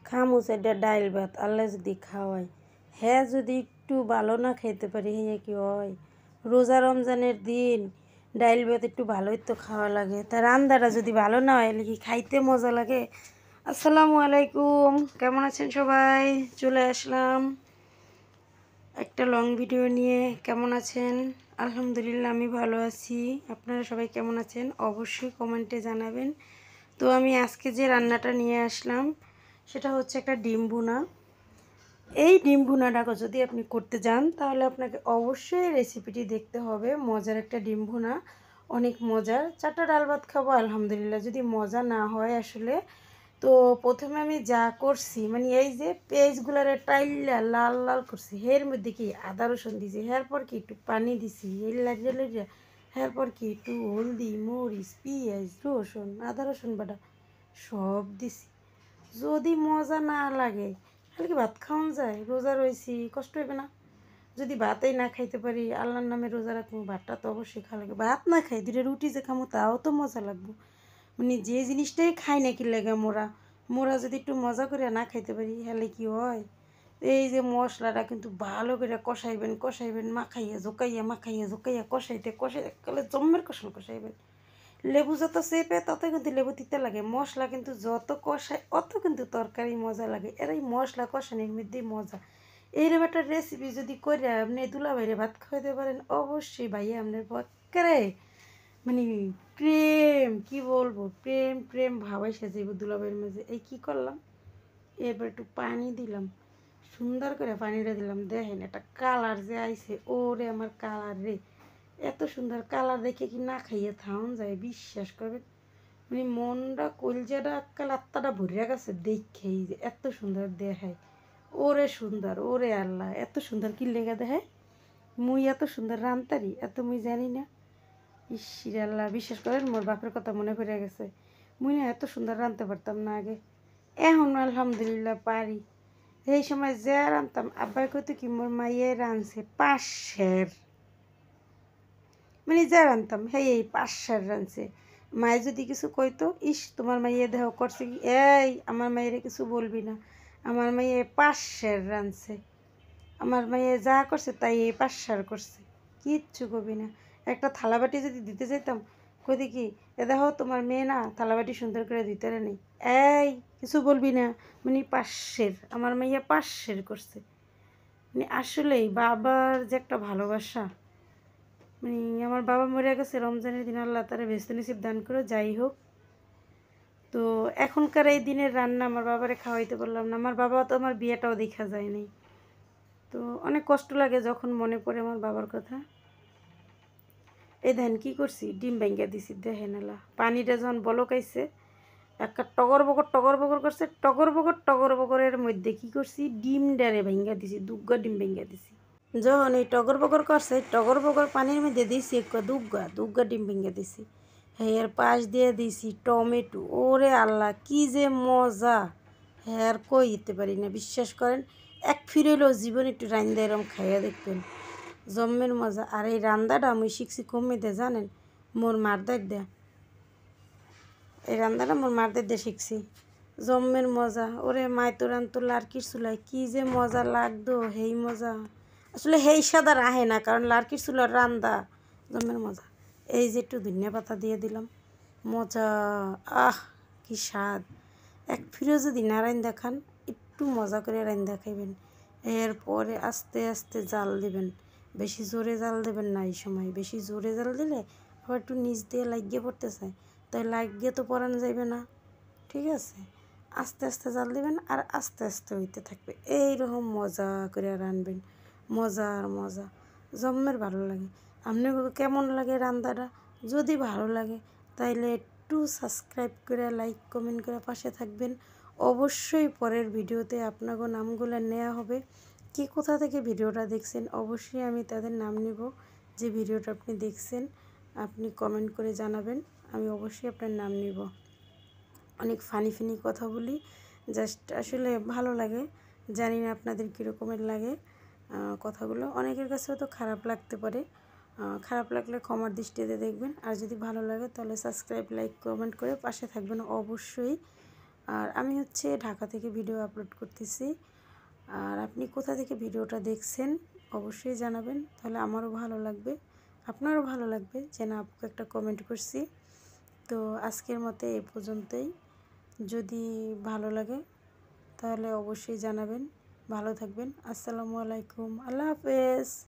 খামু সেটা ডাইল ভাত আল্লাহ যদি খাওয়ায়, হ্যাঁ যদি একটু ভালো না খাইতে পারি হ্যাঁ কি হয়? রোজা রমজানের দিন ডাইল ভাত একটু ভালোই তো খাওয়া লাগে, তা রান্নাটা যদি ভালো না হয় কি খাইতে মজা লাগে। আসসালামু আলাইকুম, কেমন আছেন সবাই? চলে আসলাম একটা লং ভিডিও নিয়ে। কেমন আছেন? আলহামদুলিল্লাহ আমি ভালো আছি। আপনারা সবাই কেমন আছেন অবশ্যই কমেন্টে জানাবেন। তো আমি আজকে যে রান্নাটা নিয়ে আসলাম সেটা হচ্ছে একটা ডিম ভুনা। এই ডিম ভুনাটা যদি আপনি করতে যান তাহলে আপনাকে অবশ্যই রেসিপিটি দেখতে হবে। মজার একটা ডিম ভুনা, অনেক মজার। 4টা ডাল ভাত খাবো আলহামদুলিল্লাহ। যদি মজা না হয় আসলে, তো প্রথমে আমি যা করছি মানে এই যে পেঁয়াজগুলারে টাইল্লা লাল লাল করছি, এর মধ্যে কি আদা রসুন দিছি, এরপর কি একটু পানি দিছি, এই লাগিয়ে লাগিয়ে এরপর কি একটু হলদি মরিচ পেঁয়াজ রসুন আদা রসুন বাটা সব দিছি। যদি মজা না লাগে তাহলে কি ভাত খাওয়ান যায়? রোজা রয়েছি, কষ্ট হবে না? যদি ভাতেই না খাইতে পারি, আল্লাহর নামে রোজা রাখবো, ভাতটা তো অবশ্যই খাওয়া লাগবে। ভাত না খাই দুটো রুটি যে খামো তাও তো মজা লাগবে। মানে যে জিনিসটাই খাই না কি লাগে মোরা মোরা যদি একটু মজা করে না খাইতে পারি তাহলে কি হয়? এই যে মশলাটা কিন্তু ভালো করে কষাইবেন কষাইবেন, মাখাইয়া ঝোকাইয়া কষাইতে কষাইতে কালে জম্মের কষাইবেন। লেবু যত চেপে তত কিন্তু লেবু দিতে লাগে। মশলা কিন্তু যত কষায় অত কিন্তু তরকারি মজা লাগে। এর এই মশলা কষানোর মধ্যেই মজা। এইরকম একটা রেসিপি যদি করে আপনি দুলাভাইরে ভাত খাওয়াইতে পারেন, অবশ্যই ভাইয়া আপনার পক্ষে মানে প্রেম কি বলবো, প্রেম প্রেম ভাবাই সাজাইব দুলাভাইয়ের মাঝে। এই কি করলাম, এরপর একটু পানি দিলাম, সুন্দর করে পানিটা দিলাম। দেখেন একটা কালার যে আইছে, ওরে আমার কালার রে, এত সুন্দর কালার দেখে কি না খাইয়ে থাউন যায়? বিশ্বাস করবেন মানে মনটা কলজাটা কাল আত্মাটা ভরিয়া গেছে দেখেই যে এত সুন্দর দেখায়। ওরে সুন্দর, ওরে আল্লাহ এত সুন্দর কি লেগে দেখায়। মুই এত সুন্দর রান্তারি এত মুই জানি না। ইসির আল্লাহ, বিশ্বাস করেন মোর বাপের কথা মনে পড়ে গেছে। মুই না এত সুন্দর রাঁধতে পারতাম না আগে, এখন আলহামদুলিল্লাহ পারি। এই সময় যা রাঁধতাম আব্বাই কইতো কি মোর মাইয়ে রাঁধছে পাশের, মানে যা রাঁধতাম হ্যাঁ এই পাশের রাঁধছে। মায়ে যদি কিছু কইতো, ইস তোমার মাইয়ে দেহ করছে কি, এই আমার মায়েরে কিছু বলবি না, আমার মাইয়ে পাশের রাঁধছে, আমার মাইয়ে যা করছে তাই এই পাশের করছে, কিচ্ছু কবি না। একটা থালাবাটি যদি দিতে চাইতাম, কইতে কি এ দেখো তোমার মেয়ে না থালাবাটি সুন্দর করে দিতে নেই, এই কিছু বলবি না, মানে পাশের আমার মাইয়া পাশের করছে। মানে আসলেই বাবার যে একটা ভালোবাসা, মানে আমার বাবা মরে গেছে রমজানের দিন, আল্লাহ তারা বেস্ত নসিব দান করে। যাই হোক, তো এখনকার এই দিনের রান্না আমার বাবারে খাওয়াইতে পারলাম না। আমার বাবা তো আমার বিয়েটাও দেখা যায়নি, তো অনেক কষ্ট লাগে যখন মনে পড়ে আমার বাবার কথা। এই দেখেন কী করছি, ডিম ভেঙ্গা দিছি। দেখেন এলা পানিটা যখন বলকাইছে একটা টগর বগর করছে, টগর বগরের মধ্যে কী করছি, ডিম ডারে ভেঙ্গা দিছি, দুগ্গা ডিম ভেঙ্গা দিছি। যখন এই টগর বগর করছে, টগর বগর পানির মধ্যে দিয়েছি একটা দুগ্গা ডিম ভেঙে দিছি। হ্যাঁ এর পাশ দিয়ে দিয়েছি টমেটো, ওরে আল্লাহ কি যে মজা, হ্যাঁ আর কই দিতে পারি না। বিশ্বাস করেন এক ফিরেলেও জীবন একটু রান্দা এরম খাইয়া দেখবেন, জম্মের মজা। আর এই রান্দাটা আমি শিখছি কমিতে জানেন, মোর মারদার দেয়া। এই রান্দাটা মোর মারদের দিয়ে শিখছি, জম্মের মজা। ওরে মায় তো রান্তো লার্কির চুলায় কি যে মজা লাগতো, হেই মজা আসলে হেই স্বাদ আর আহে না, কারণ লার্কির চুলার রান্দা জম্মের মজা। এই যে একটু ধনিয়া পাতা দিয়ে দিলাম, মজা, আহ কি স্বাদ। এক ফিরে যদি না রান্দা খান, একটু মজা করে রান্দা খাইবেন। এরপরে আস্তে আস্তে জাল দিবেন, বেশি জোরে জাল দেবেন না। এই সময় বেশি জোরে জাল দিলে আবার একটু নিচ দিয়ে লাগিয়ে পড়তে চায়, তাই লাগিয়ে তো পরানো যাইবে না, ঠিক আছে? আস্তে আস্তে জাল দিবেন আর আস্তে আস্তে হইতে থাকবে। এইরকম মজা করে রানবেন, মজা আর মজা, জম্মের ভালো লাগে। আপনার কেমন লাগে রান্নাটা? যদি ভালো লাগে তাইলে একটু সাবস্ক্রাইব করে লাইক কমেন্ট করে পাশে থাকবেন। অবশ্যই পরের ভিডিওতে আপনাকে নামগুলো নেওয়া হবে। কে কোথা থেকে ভিডিওটা দেখছেন অবশ্যই আমি তাদের নাম নেব। যে ভিডিওটা আপনি দেখছেন আপনি কমেন্ট করে জানাবেন, আমি অবশ্যই আপনার নাম নেব। অনেক ফানি কথা বলি, জাস্ট আসলে ভালো লাগে। জানি না আপনাদের কীরকমের লাগে কথাগুলো, অনেকের কাছেও তো খারাপ লাগতে পারে। খারাপ লাগলে ক্ষমার দৃষ্টিতে দেখবেন, আর যদি ভালো লাগে তাহলে সাবস্ক্রাইব লাইক কমেন্ট করে পাশে থাকবেন অবশ্যই। আর আমি হচ্ছে ঢাকা থেকে ভিডিও আপলোড করতেছি। আর আপনি কোথা থেকে ভিডিওটা দেখছেন অবশ্যই জানাবেন, তাহলে আমারও ভালো লাগবে, আপনারও ভালো লাগবে যে না আপুকে একটা কমেন্ট করছি। তো আজকের মতো এই পর্যন্তই। যদি ভালো লাগে তাহলে অবশ্যই জানাবেন। ভালো থাকবেন। আসসালামু আলাইকুম, আল্লাহ হাফেজ।